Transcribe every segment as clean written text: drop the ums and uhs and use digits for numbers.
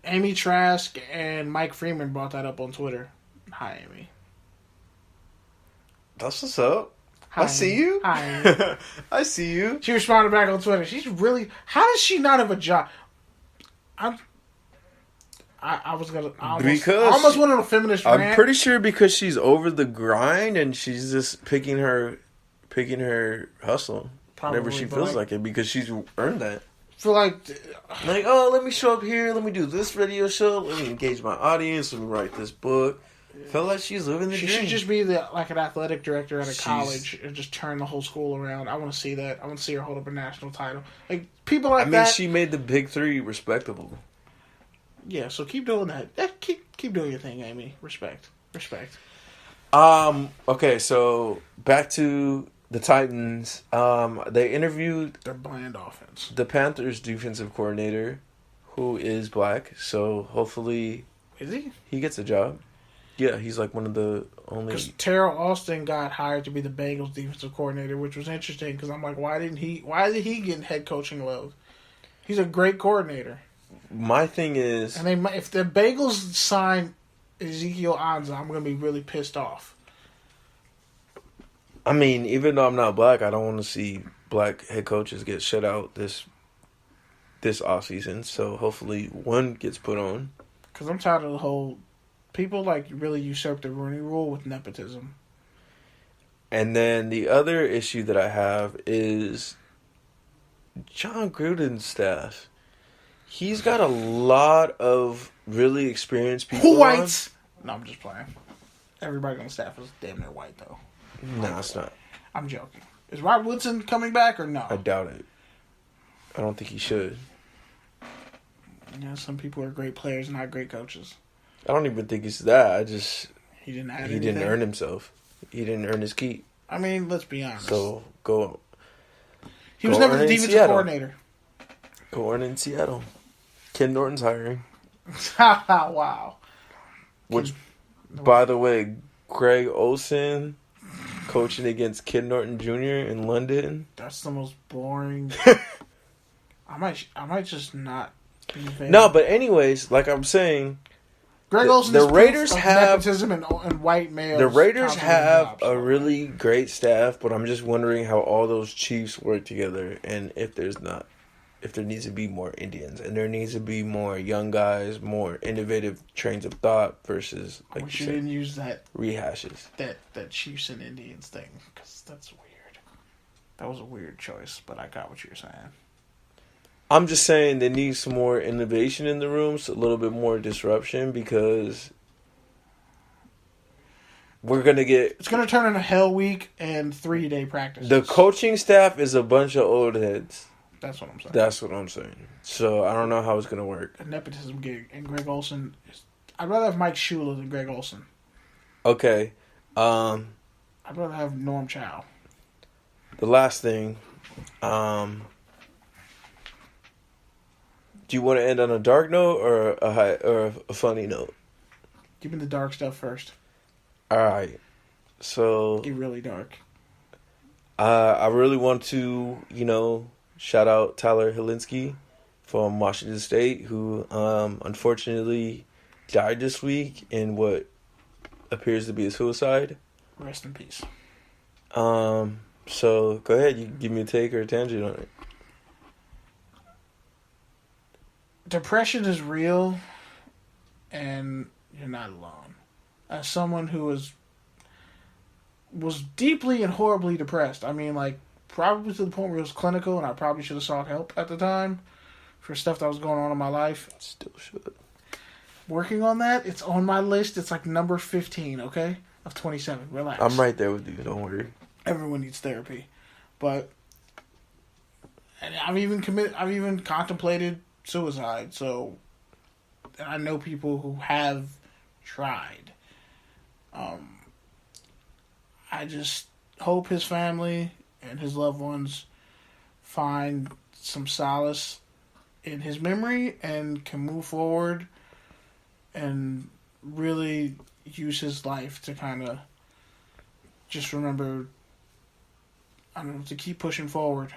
Amy Trask and Mike Freeman brought that up on Twitter. Hi, Amy. That's what's up. Hi, I see you. Hi, Amy. I see you. She responded back on Twitter. She's really... How does she not have a job? I was gonna... I almost went on a feminist rant. I'm pretty sure because she's over the grind and she's just picking her hustle. Probably, whenever she feels like it, because she's earned that. Feel like, let me show up here, let me do this radio show, let me engage my audience, let me write this book. Feel like she's living the dream. She should just be like an athletic director at a college and just turn the whole school around. I want to see that. I want to see her hold up a national title. Like people like that. She made the Big Three respectable. Yeah, so keep doing that. Keep doing your thing, Amy. Respect. Okay, so back to the Titans. They interviewed their bland offense. The Panthers defensive coordinator, who is black. So hopefully, is he? He gets a job. Yeah, he's like one of the only. Because Terrell Austin got hired to be the Bengals defensive coordinator, which was interesting. Because I'm like, why did he get head coaching love? He's a great coordinator. My thing is, and if the Bengals sign Ezekiel Ansah, I'm going to be really pissed off. I mean, even though I'm not black, I don't want to see black head coaches get shut out this offseason. So hopefully one gets put on. Because I'm tired of the whole... People really usurp the Rooney Rule with nepotism. And then the other issue that I have is John Gruden's staff. He's got a lot of really experienced people. Whites! No, I'm just playing. Everybody on the staff is damn near white, though. No, it's not. I'm joking. Is Rod Woodson coming back or no? I doubt it. I don't think he should. Yeah, some people are great players, not great coaches. I don't even think it's that. He didn't add He anything. didn't earn himself. He didn't earn his keep. I mean, let's be honest. So, go. He was never the defensive coordinator. Go earn in Seattle. Ken Norton's hiring. Wow. Which, by the way, Greg Olsen coaching against Ken Norton Jr. in London. That's the most boring. I might just not be a fan. No, but anyways, like I'm saying, Greg Olsen. The Raiders have nepotism and white males. The Raiders have a really great staff, but I'm just wondering how all those Chiefs work together, and if there needs to be more Indians, and there needs to be more young guys, more innovative trains of thought versus like you didn't use that rehashes. That Chiefs and Indians thing, because that's weird. That was a weird choice, but I got what you're saying. I'm just saying they need some more innovation in the rooms, a little bit more disruption, because we're going to get... It's going to turn into Hell Week and 3-day practice. The coaching staff is a bunch of old heads. That's what I'm saying. That's what I'm saying. So I don't know how it's going to work. A nepotism gig. And Greg Olsen... I'd rather have Mike Shula than Greg Olsen. Okay. I'd rather have Norm Chow. The last thing... do you want to end on a dark note or a funny note? Give me the dark stuff first. All right. So... Get really dark. I really want to, shout out Tyler Hilinski from Washington State, who unfortunately died this week in what appears to be a suicide. Rest in peace. So go ahead, you give me a take or a tangent on it. Depression is real, and you're not alone. As someone who was deeply and horribly depressed, I mean, probably to the point where it was clinical, and I probably should have sought help at the time for stuff that was going on in my life. Still should. Working on that, it's on my list. It's number 15, okay? Of 27. Relax. I'm right there with you. Don't worry. Everyone needs therapy. But and I've even contemplated suicide, so I know people who have tried. I just hope his family and his loved ones find some solace in his memory and can move forward and really use his life to kind of just remember, I don't know, to keep pushing forward.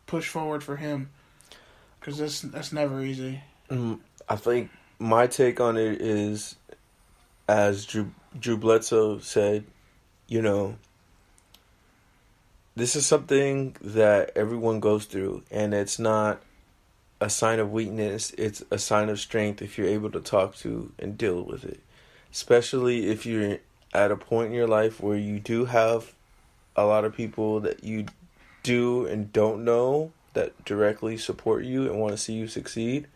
Push forward for him. Because that's never easy. I think my take on it is, as Drew Bledsoe said, you know, this is something that everyone goes through, and it's not a sign of weakness. It's a sign of strength if you're able to talk to and deal with it. Especially if you're at a point in your life where you do have a lot of people that you do and don't know that directly support you and want to see you succeed.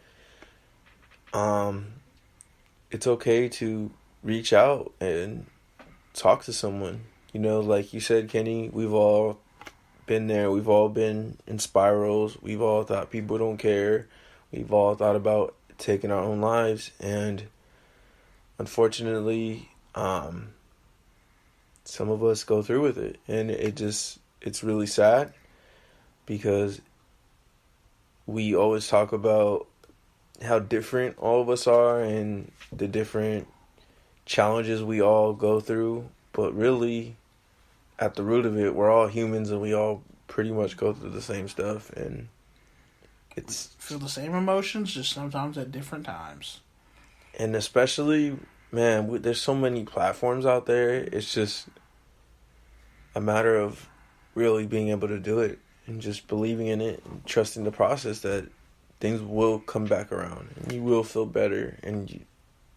It's okay to reach out and talk to someone. You know, like you said, Kenny, we've all been there. We've all been in spirals. We've all thought people don't care. We've all thought about taking our own lives. And unfortunately, some of us go through with it. And it's really sad because we always talk about how different all of us are and the different challenges we all go through. But really, at the root of it, we're all humans and we all pretty much go through the same stuff. And it's... feel the same emotions, just sometimes at different times. And especially, man, there's so many platforms out there. It's just a matter of really being able to do it and just believing in it and trusting the process that things will come back around and you will feel better and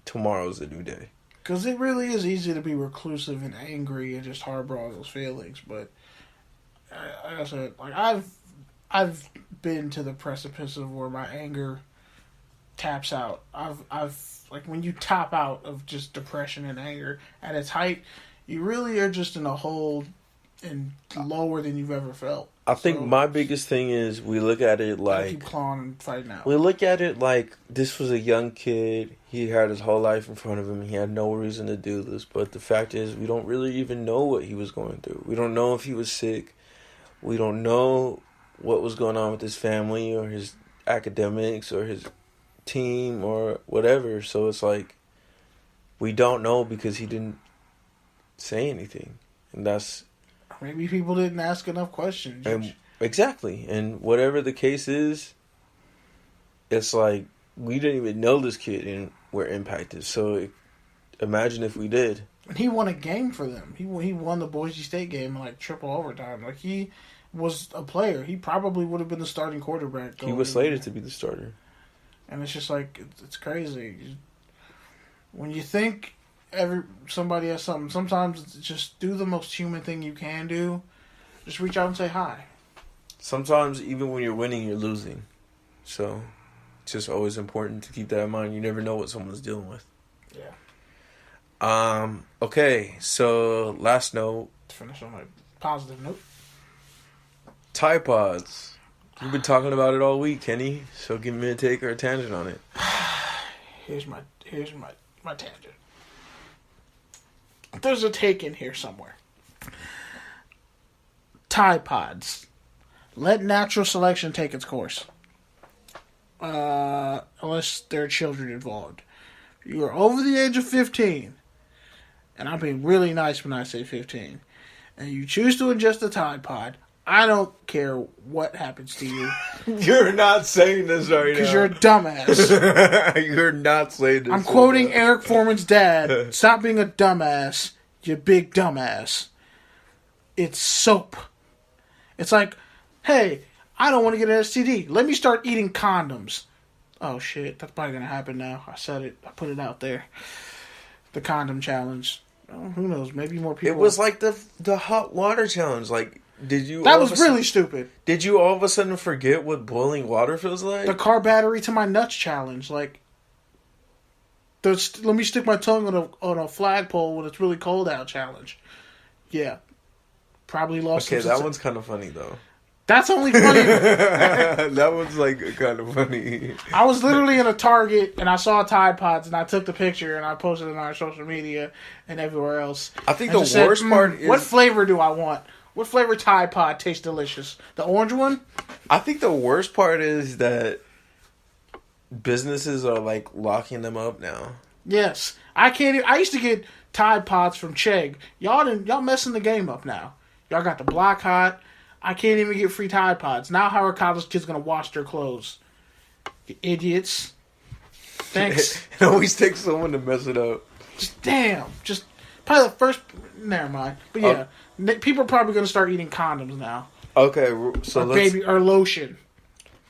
tomorrow's a new day. Because it really is easy to be reclusive and angry and just harbor all those feelings. But like I said, like I've been to the precipice of where my anger taps out. I've like when you top out of just depression and anger at its height, you really are just in a hole and lower than you've ever felt. I think my biggest thing is we look at it like... keep clawing and fighting out. We look at it like this was a young kid. He had his whole life in front of him. He had no reason to do this. But the fact is, we don't really even know what he was going through. We don't know if he was sick. We don't know what was going on with his family or his academics or his team or whatever. So it's like, we don't know because he didn't say anything. And that's... maybe people didn't ask enough questions. Exactly. And whatever the case is, it's like, we didn't even know this kid and we're impacted. So imagine if we did. And he won a game for them. He won the Boise State game in like triple overtime. Like, he was a player. He probably would have been the starting quarterback. He was slated to be the starter. And it's just like, it's crazy. When you think somebody has something, sometimes just do the most human thing you can do. Just reach out and say hi. Sometimes even when you're winning, you're losing. So it's just always important to keep that in mind. You never know what someone's dealing with. Yeah. Okay, so last note. To finish on a positive note. Tide Pods. You've been talking about it all week, Kenny. So give me a take or a tangent on it. Here's my tangent. There's a take in here somewhere. Tide Pods. Let natural selection take its course. Unless there are children involved. You are over the age of 15, and I'm being really nice when I say 15, and you choose to ingest a Tide Pod, I don't care what happens to you. You're not saying this right now. Because you're a dumbass. You're not saying this. I'm quoting Eric Foreman's dad. Stop being a dumbass, you big dumbass. It's soap. It's like, hey, I don't want to get an STD. Let me start eating condoms. Oh, shit. That's probably going to happen now. I said it. I put it out there. The condom challenge. Oh, who knows? Maybe more people. It was like the hot water challenge. Like, did you... That was really stupid. Did you all of a sudden forget what boiling water feels like? The car battery to my nuts challenge. Like, let me stick my tongue on a flagpole when it's really cold out challenge. Yeah. Probably lost... Okay, that one's kind of funny, though. That's only funny. That one's like kind of funny. I was literally in a Target and I saw Tide Pods and I took the picture and I posted it on our social media and everywhere else. I think the worst part is... what flavor do I want? What flavor Tide Pod tastes delicious? The orange one? I think the worst part is that businesses are like locking them up now. Yes. I used to get Tide Pods from Chegg. Y'all messing the game up now. Y'all got the block hot. I can't even get free Tide Pods. Now how are college kids going to wash their clothes? You idiots. Thanks. It always takes someone to mess it up. Just probably the first. Never mind. But yeah, people are probably going to start eating condoms now. Okay, so or lotion.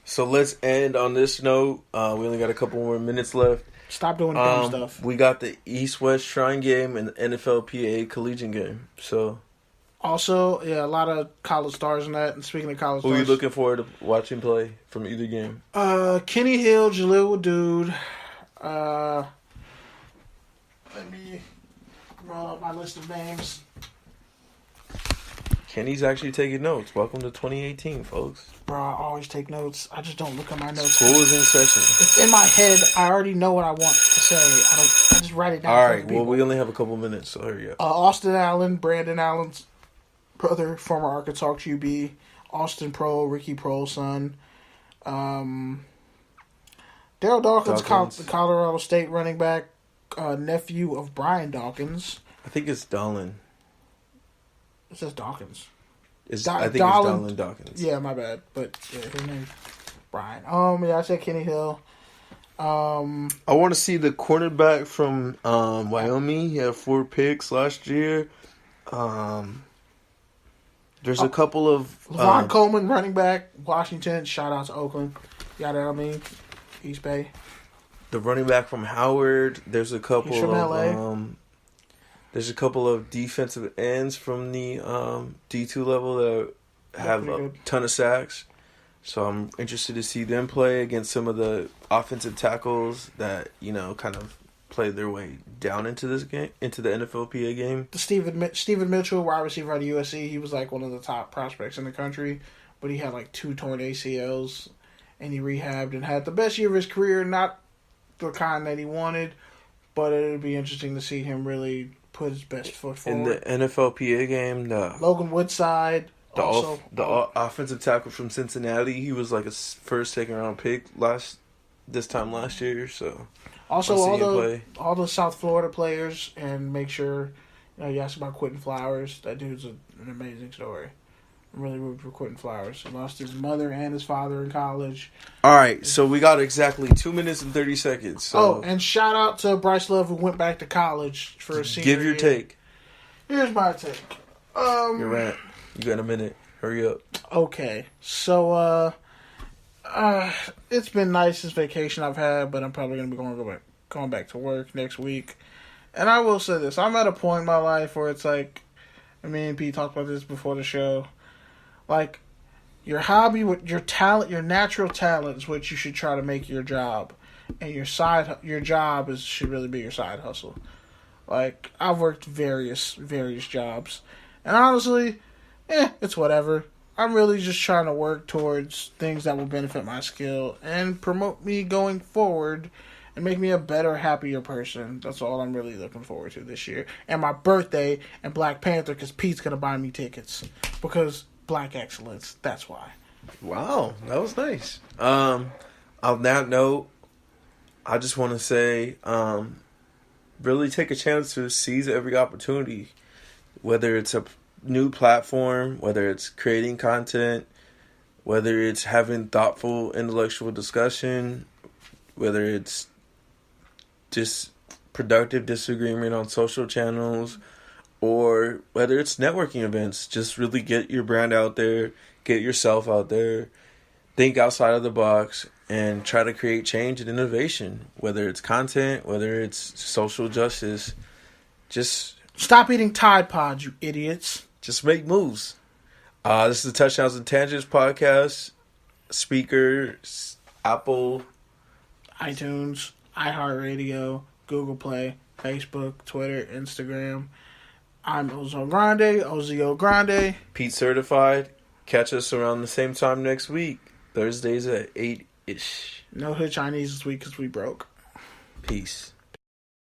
So let's end on this note. We only got a couple more minutes left. Stop doing dumb stuff. We got the East-West Shrine game and the NFLPA collegiate game. So, also, yeah, a lot of college stars in that. And speaking of college stars, who are you looking forward to watching play from either game? Kenny Hill, Jaleel Wadood. Let me roll up my list of names. Kenny's actually taking notes. Welcome to 2018, folks. Bro, I always take notes. I just don't look at my notes. School is in session. It's in my head. I already know what I want to say. I just write it down. All right. Well, we only have a couple minutes, so hurry up. Austin Allen, Brandon Allen's brother, former Arkansas QB. Austin Prohl, Ricky Prohl's son. Daryl Dawkins, the Colorado State running back, nephew of Brian Dawkins. I think it's Dolan. It says Dawkins. I think it's Dolan Dawkins. Yeah, my bad. But yeah, his name's Brian. Yeah, I said Kenny Hill. I want to see the cornerback from Wyoming. He had 4 picks last year. There's a couple of Levon Coleman, running back, Washington. Shout out to Oakland. You know what I mean? East Bay. The running back from Howard. There's a couple from LA. There's a couple of defensive ends from the D2 level that have a ton of sacks. So I'm interested to see them play against some of the offensive tackles that, kind of play their way down into this game, into the NFLPA game. Stephen Mitchell, wide receiver out of USC, he was like one of the top prospects in the country, but he had like 2 torn ACLs, and he rehabbed and had the best year of his career, not the kind that he wanted, but it would be interesting to see him really put his best foot forward. In the NFLPA game, Logan Woodside, the offensive tackle from Cincinnati, he was like a first, second round pick this time last year. So also all the South Florida players, and make sure you asked about Quentin Flowers. That dude's an amazing story. I'm really rooting for Quentin Flowers. He lost his mother and his father in college. All right, so we got exactly 2 minutes and 30 seconds. So. And shout out to Bryce Love, who went back to college for a senior Give your take. Here's my take. Your rant. You got a minute. Hurry up. Okay, so it's been nice this vacation I've had, but I'm probably gonna be going back to work next week. And I will say this: I'm at a point in my life where it's like, me and Pete talked about this before the show. Like, your hobby, your talent, your natural talent is what you should try to make your job, and your job should really be your side hustle. Like, I've worked various jobs, and honestly, it's whatever. I'm really just trying to work towards things that will benefit my skill and promote me going forward and make me a better, happier person. That's all I'm really looking forward to this year. And my birthday and Black Panther, because Pete's going to buy me tickets. Because Black excellence. That's why. Wow, that was nice. On that note, I just want to say, really take a chance to seize every opportunity, whether it's a new platform, whether it's creating content, whether it's having thoughtful intellectual discussion, whether it's just productive disagreement on social channels, or whether it's networking events. Just really get your brand out there, get yourself out there, think outside of the box, and try to create change and innovation, whether it's content, whether it's social justice. Just stop eating Tide Pods, you idiots. Just make moves. This is the Touchdowns and Tangents podcast. Speaker, Apple, iTunes, iHeartRadio, Google Play, Facebook, Twitter, Instagram. I'm Ozo Grande. Pete Certified. Catch us around the same time next week. Thursdays at 8-ish. No Hood Chinese this week because we broke. Peace.